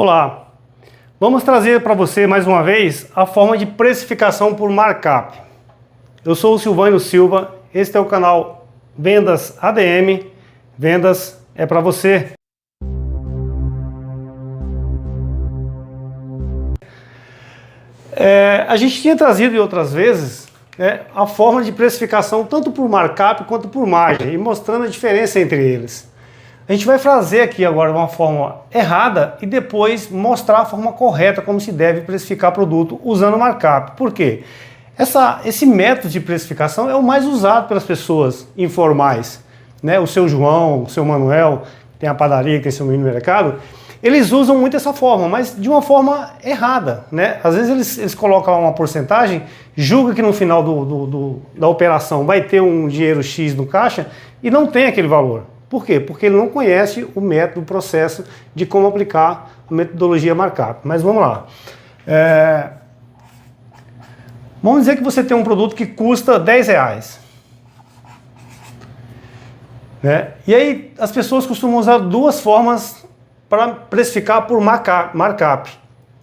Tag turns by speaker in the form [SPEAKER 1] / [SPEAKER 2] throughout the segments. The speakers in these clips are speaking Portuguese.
[SPEAKER 1] Olá, vamos trazer para você mais uma vez a forma de precificação por markup. Eu sou o Silvano Silva, este é o canal Vendas ADM, Vendas é para você. A gente tinha trazido em outras vezes a forma de precificação tanto por markup quanto por margem, e mostrando a diferença entre eles. A gente vai fazer aqui agora uma forma errada e depois mostrar a forma correta como se deve precificar produto usando markup. Por quê? Esse método de precificação é o mais usado pelas pessoas informais. O seu João, o seu Manuel, tem a padaria, que tem seu mini mercado, eles usam muito essa forma, mas de uma forma errada. Às vezes eles colocam lá uma porcentagem, julga que no final da operação vai ter um dinheiro X no caixa e não tem aquele valor. Por quê? Porque ele não conhece o método, o processo de como aplicar a metodologia markup. Mas vamos lá. Vamos dizer que você tem um produto que custa R$10. E aí as pessoas costumam usar duas formas para precificar por markup.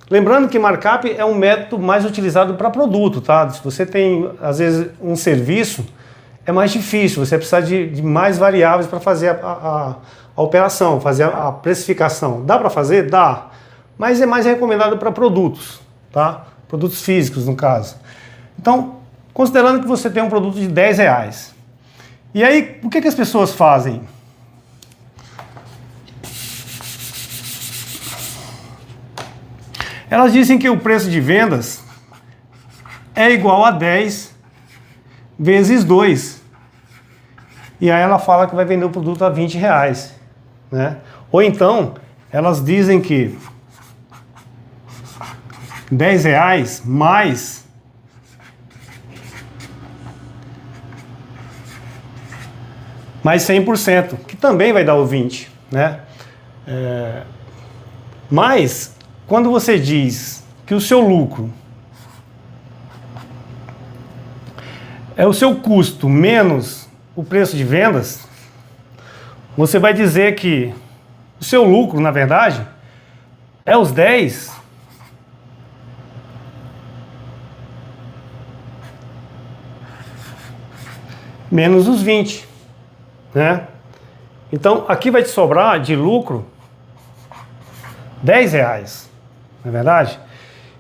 [SPEAKER 1] Lembrando que markup é um método mais utilizado para produto, tá? Se você tem, às vezes, um serviço, é mais difícil, você precisa de mais variáveis para fazer a operação, fazer a precificação. Dá para fazer? Dá, mas é mais recomendado para produtos, tá? Produtos físicos, no caso. Então, considerando que você tem um produto de R$10, e aí, o que as pessoas fazem? Elas dizem que o preço de vendas é igual a 10 vezes 2. E aí ela fala que vai vender o produto a R$20. Ou então, elas dizem que R$10 mais mais 100%, que também vai dar o 20. Mas, quando você diz que o seu lucro é o seu custo menos o preço de vendas, você vai dizer que o seu lucro, na verdade, é os 10 menos os 20. Então, aqui vai te sobrar de lucro R$10, não é verdade?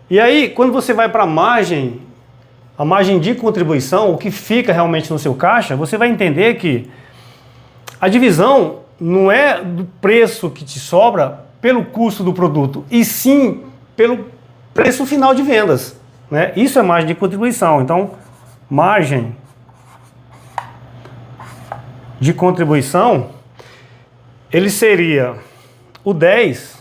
[SPEAKER 1] E aí, quando você vai para a margem de contribuição, o que fica realmente no seu caixa, você vai entender que a divisão não é do preço que te sobra pelo custo do produto, e sim pelo preço final de vendas. Isso é margem de contribuição. Então, margem de contribuição, ele seria o 10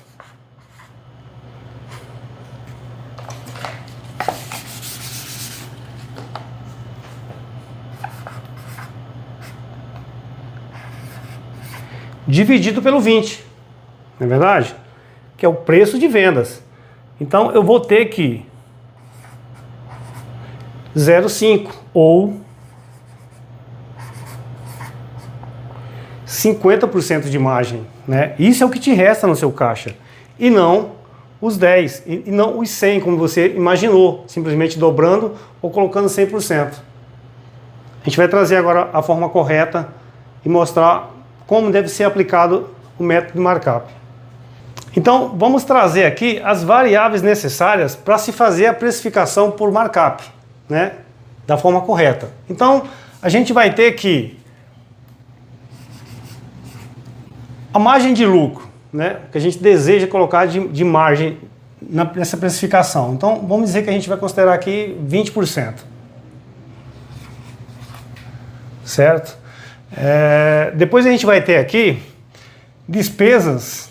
[SPEAKER 1] dividido pelo 20, não é verdade? Que é o preço de vendas. Então eu vou ter que 0,5 ou 50% de margem. Isso é o que te resta no seu caixa. E não os 10, e não os 100, como você imaginou, simplesmente dobrando ou colocando 100%. A gente vai trazer agora a forma correta e mostrar como deve ser aplicado o método de markup. Então, vamos trazer aqui as variáveis necessárias para se fazer a precificação por markup, da forma correta. Então, a gente vai ter que a margem de lucro, que a gente deseja colocar de margem nessa precificação. Então, vamos dizer que a gente vai considerar aqui 20%. Certo? Depois a gente vai ter aqui despesas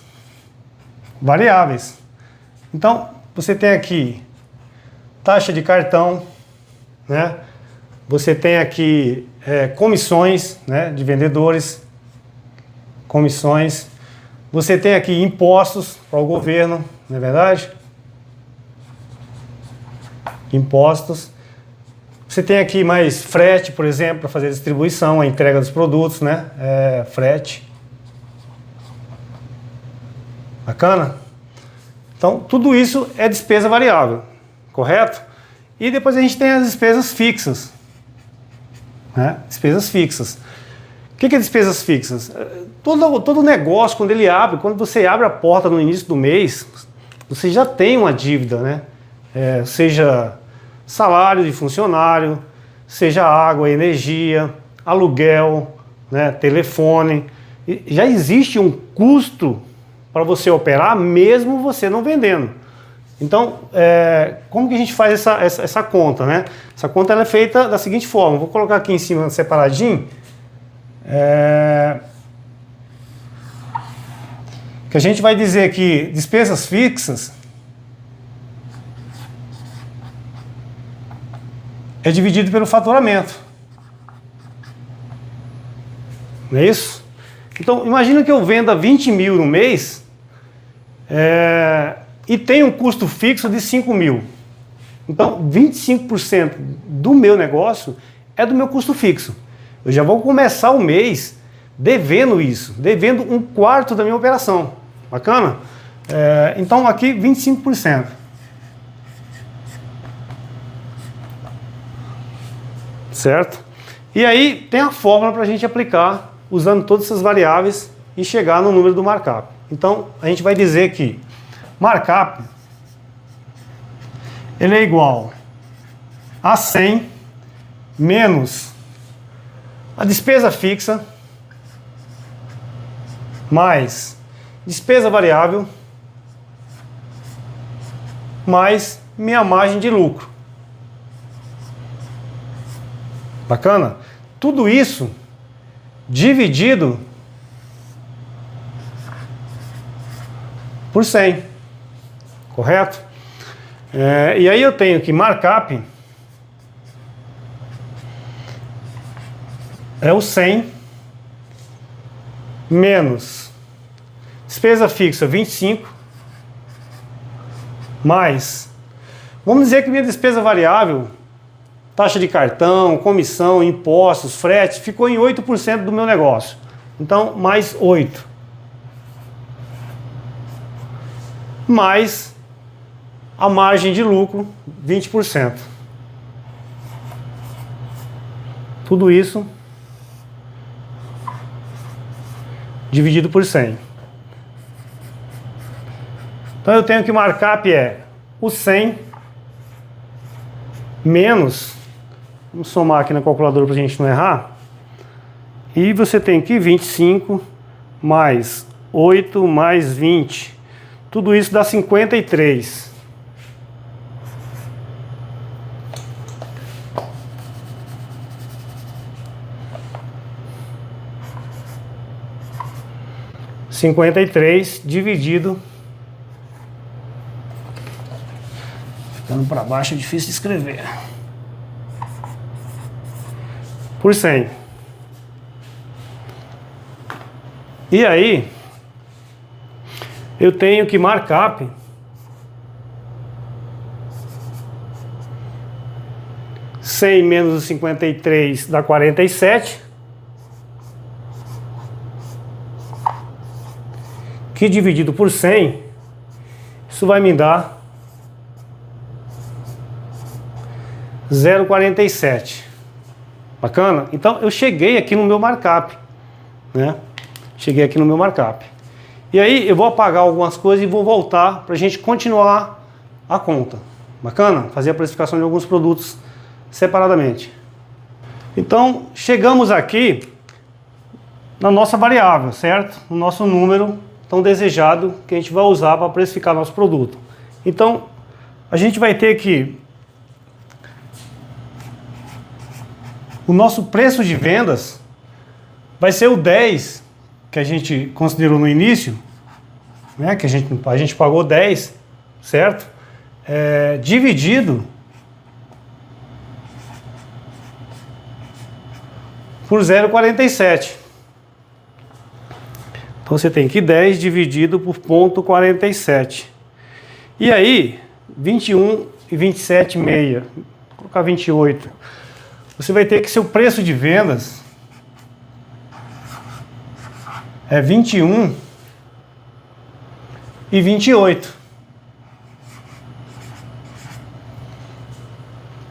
[SPEAKER 1] variáveis. Então, você tem aqui taxa de cartão, você tem aqui comissões de vendedores, comissões, você tem aqui impostos para o governo, não é verdade? Impostos. Você tem aqui mais frete, por exemplo, para fazer a distribuição, a entrega dos produtos, frete. Bacana? Então, tudo isso é despesa variável, correto? E depois a gente tem as despesas fixas, né? Despesas fixas. O que é despesas fixas? Todo negócio, quando ele abre, quando você abre a porta no início do mês, você já tem uma dívida, né? Seja salário de funcionário, seja água, energia, aluguel, né? Telefone. E já existe um custo para você operar, mesmo você não vendendo. Então, como que a gente faz essa conta, né? Essa conta ela é feita da seguinte forma. Vou colocar aqui em cima separadinho. Que a gente vai dizer que despesas fixas é dividido pelo faturamento. Não é isso? Então, imagina que eu venda 20 mil no mês e tenho um custo fixo de 5 mil. Então, 25% do meu negócio é do meu custo fixo. Eu já vou começar o mês devendo isso, devendo 1/4 da minha operação. Bacana? Então, aqui 25%. Certo? E aí tem a fórmula para a gente aplicar usando todas essas variáveis e chegar no número do markup. Então a gente vai dizer que markup ele é igual a 100 menos a despesa fixa mais despesa variável mais minha margem de lucro. Bacana? Tudo isso dividido por 100, correto? E aí eu tenho que markup é o 100 menos despesa fixa 25 mais, vamos dizer que minha despesa variável, taxa de cartão, comissão, impostos, frete, ficou em 8% do meu negócio. Então, mais 8. Mais a margem de lucro, 20%. Tudo isso dividido por 100. Então, eu tenho que markup o 100 menos... Vamos somar aqui na calculadora para a gente não errar. E você tem que 25 mais 8 mais 20. Tudo isso dá 53. Dividido. Ficando para baixo é difícil de escrever. Por 100. E aí, eu tenho que markup (100 menos os 53 dá 47), que dividido por 100, isso vai me dar 0,47. Bacana? Então eu cheguei aqui no meu markup, né? Cheguei aqui no meu markup. E aí eu vou apagar algumas coisas e vou voltar para a gente continuar a conta. Bacana? Fazer a precificação de alguns produtos separadamente. Então chegamos aqui na nossa variável, certo? No nosso número tão desejado que a gente vai usar para precificar nosso produto. Então a gente vai ter que o nosso preço de vendas vai ser o 10 que a gente considerou no início, né? Que a gente pagou 10, certo? Dividido por 0,47. Então você tem que 10 dividido por 0,47. E aí, 21 e 27,6. Vou colocar 28. Você vai ter que seu preço de vendas é 21 e 28.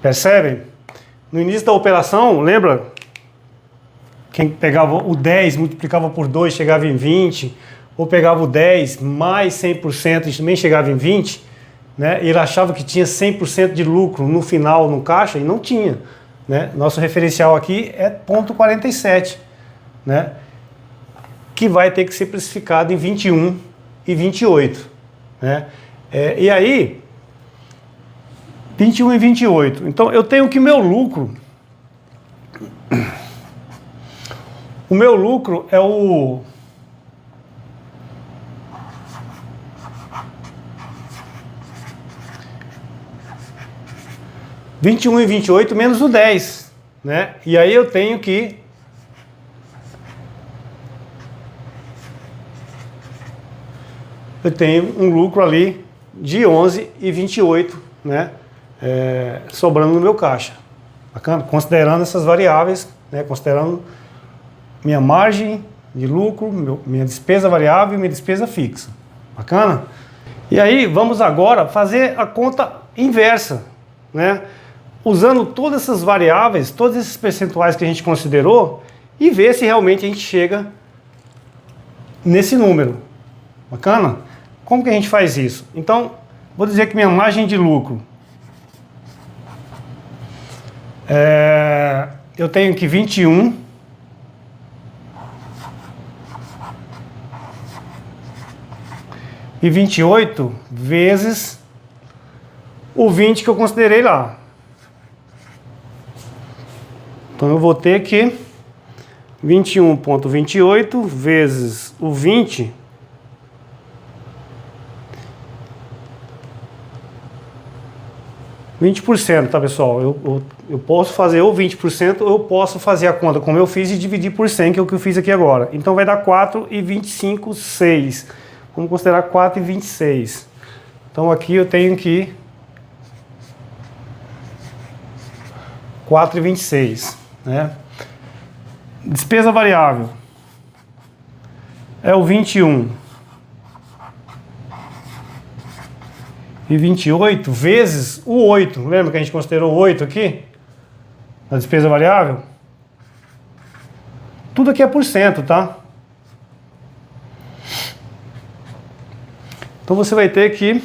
[SPEAKER 1] Percebem? No início da operação, lembra? Quem pegava o 10, multiplicava por 2, chegava em 20, ou pegava o 10 mais 100% e também chegava em 20, né? Ele achava que tinha 100% de lucro no final, no caixa, e não tinha, né? Nosso referencial aqui é 0,47, né? Que vai ter que ser precificado em 21 e 28, né? E aí, 21 e 28. Então, eu tenho que meu lucro... O meu lucro é o... ...21 e 28 menos o 10, né? E aí eu tenho que... Eu tenho um lucro ali de 11 e 28, né? Sobrando no meu caixa. Bacana? Considerando essas variáveis, né? Considerando minha margem de lucro, minha despesa variável e minha despesa fixa. Bacana? E aí vamos agora fazer a conta inversa, né? Usando todas essas variáveis, todos esses percentuais que a gente considerou e ver se realmente a gente chega nesse número. Bacana? Como que a gente faz isso? Então, vou dizer que minha margem de lucro eu tenho que 21 e 28 vezes o 20 que eu considerei lá. Então eu vou ter que 21,28 vezes o 20 20%, tá, pessoal? Eu posso fazer ou 20% ou eu posso fazer a conta como eu fiz e dividir por 100, que é o que eu fiz aqui agora. Então vai dar 4,25, 6. Vamos considerar 4,26. Então aqui eu tenho que 4,26, né? Despesa variável é o 21 e 28 vezes o 8. Lembra que a gente considerou o 8 aqui? Na despesa variável? Tudo aqui é por cento, tá? Então você vai ter que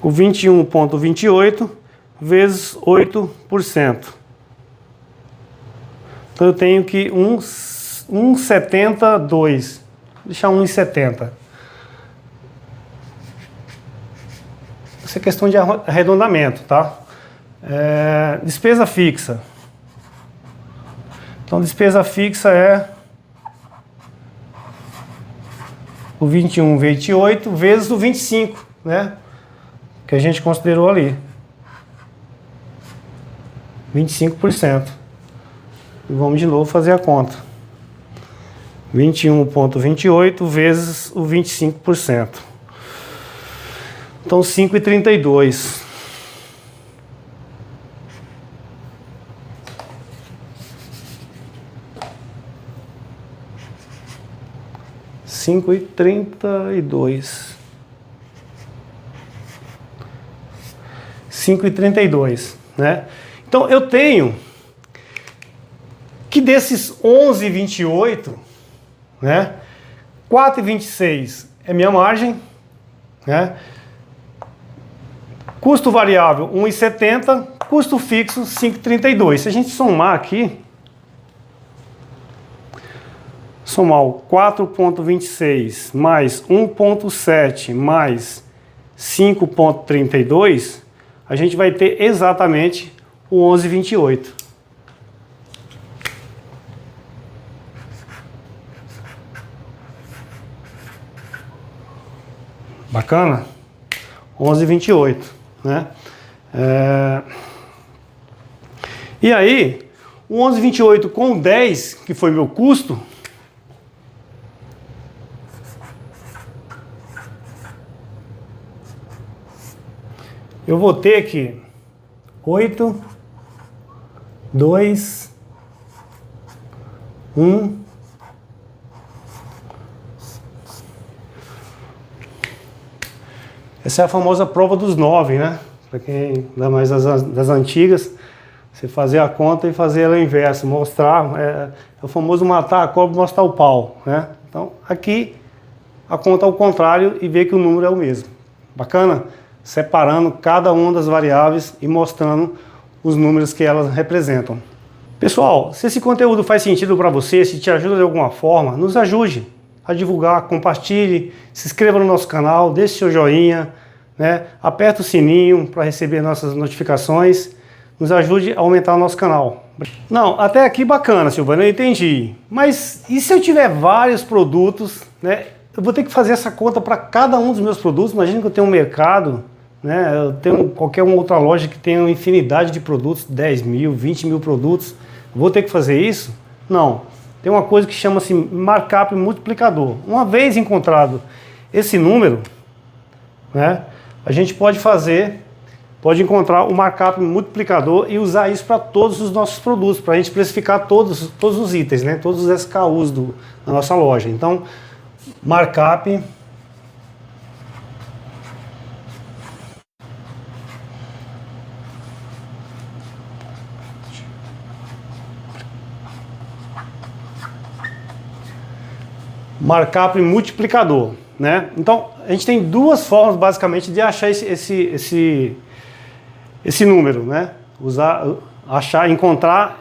[SPEAKER 1] o 21,28 vezes 8%. Então eu tenho que 1,72. Vou deixar 1,70. Isso é questão de arredondamento, tá? Despesa fixa. Então despesa fixa é o 21,28 vezes o 25, né? Que a gente considerou ali. 25%. E vamos de novo fazer a conta. 21,28 vezes o 25%. Então 5,32. $5,32. 5,32, né? Então eu tenho que desses 11,28, né? 4,26 é minha margem, né? Custo variável 1,70, custo fixo 5,32. Se a gente somar aqui, somar o 4,26 mais 1,7 mais 5,32, a gente vai ter exatamente o 11,28. Bacana? 11,28, né? E aí, o 11,28 com 10, que foi meu custo, eu vou ter que 8, 2, 1. Essa é a famosa prova dos 9, né? para quem dá mais das antigas, você fazer a conta e fazer ela inversa, mostrar, é o famoso matar a cobra e mostrar o pau, né? Então aqui a conta ao contrário e ver que o número é o mesmo. Bacana? Separando cada uma das variáveis e mostrando os números que elas representam. Pessoal, se esse conteúdo faz sentido para você, se te ajuda de alguma forma, nos ajude a divulgar, compartilhe, se inscreva no nosso canal, deixe seu joinha, né? Aperta o sininho para receber nossas notificações, nos ajude a aumentar o nosso canal. Não, até aqui bacana, Silvana, eu entendi. Mas e se eu tiver vários produtos, né? Eu vou ter que fazer essa conta para cada um dos meus produtos. Imagina que eu tenho um mercado, né? Eu tenho qualquer uma outra loja que tenha uma infinidade de produtos, 10 mil, 20 mil produtos. Vou ter que fazer isso? Não. Tem uma coisa que chama-se markup multiplicador. Uma vez encontrado esse número, né? A gente pode encontrar o markup multiplicador e usar isso para todos os nossos produtos, para a gente precificar todos os itens, né? Todos os SKUs da nossa loja. Então, markup multiplicador, né? Então a gente tem duas formas basicamente de achar esse número, né? Encontrar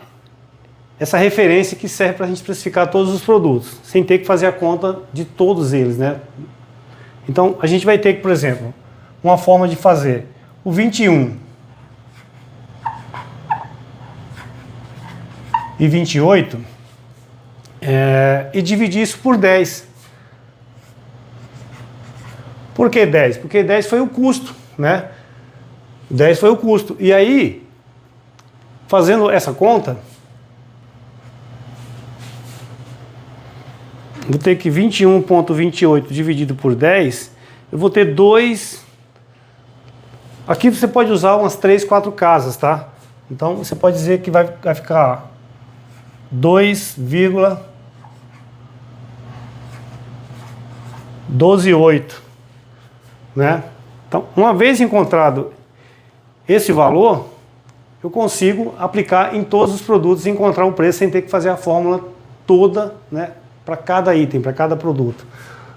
[SPEAKER 1] essa referência que serve para a gente especificar todos os produtos, sem ter que fazer a conta de todos eles, né? Então a gente vai ter que, por exemplo, uma forma de fazer o 21 e 28 e dividir isso por 10. Por que 10? Porque 10 foi o custo, né? 10 foi o custo. E aí, fazendo essa conta, vou ter que 21,28 dividido por 10, eu vou ter 2... Aqui você pode usar umas 3, 4 casas, tá? Então você pode dizer que vai ficar 2,128, né? Então, uma vez encontrado esse valor, eu consigo aplicar em todos os produtos e encontrar o preço sem ter que fazer a fórmula toda, né, para cada item, para cada produto.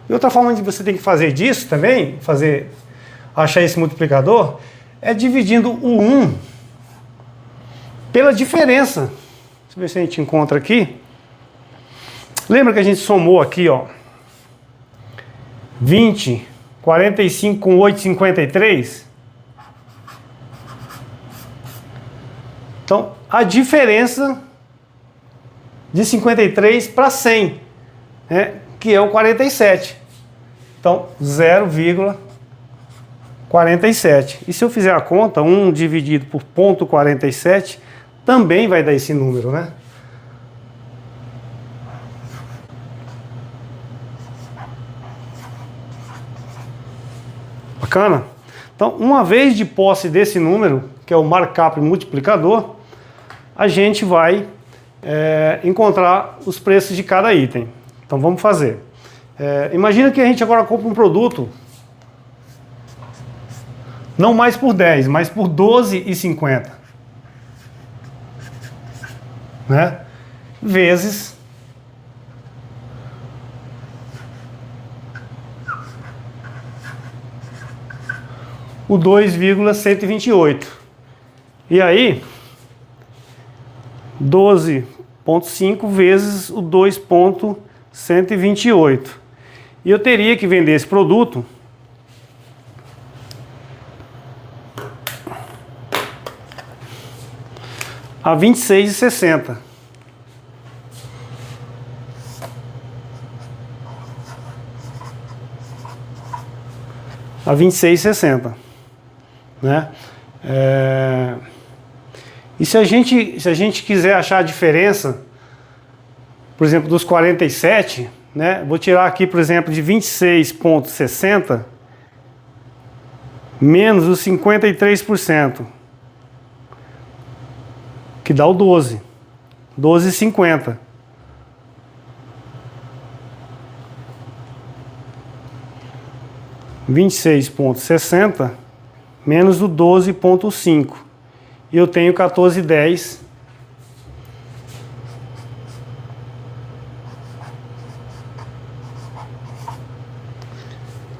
[SPEAKER 1] E outra forma de você tem que fazer disso também, achar esse multiplicador, é dividindo o 1 pela diferença. Deixa eu ver se a gente encontra aqui. Lembra que a gente somou aqui, ó, 20, 45 com 8, 53? Então, a diferença de 53 para 100, né, que é o 47. Então, 0,47. E se eu fizer a conta, 1 dividido por 0,47, também vai dar esse número, né? Bacana? Então, uma vez de posse desse número, que é o markup multiplicador, a gente vai encontrar os preços de cada item. Então vamos fazer. Imagina que a gente agora compra um produto não mais por 10, mas por 12,50, né? Vezes o 2,128. E aí 12,5 vezes o 2,128. E eu teria que vender esse produto a R$ 26,60. A R$ 26,60, né? E se a gente quiser achar a diferença, por exemplo, dos 47, né? Vou tirar aqui, por exemplo, de 26,60 menos os 53%, que dá o 12,50. R$ 26,60 menos o 12,5. E eu tenho 14,10.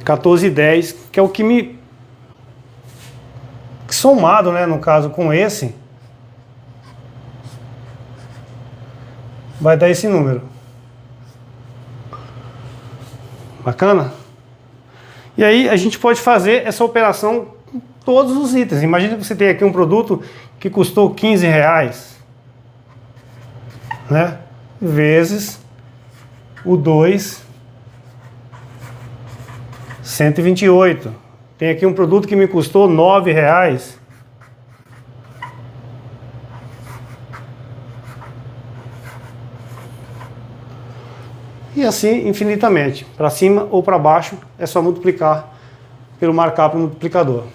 [SPEAKER 1] 14,10, que é o que me... somado, né, no caso com esse, vai dar esse número. Bacana? E aí a gente pode fazer essa operação com todos os itens. Imagina que você tem aqui um produto que custou R$15, né? Vezes o 2, 128. Tem aqui um produto que me custou R$9. E assim infinitamente. Para cima ou para baixo é só multiplicar pelo markup multiplicador.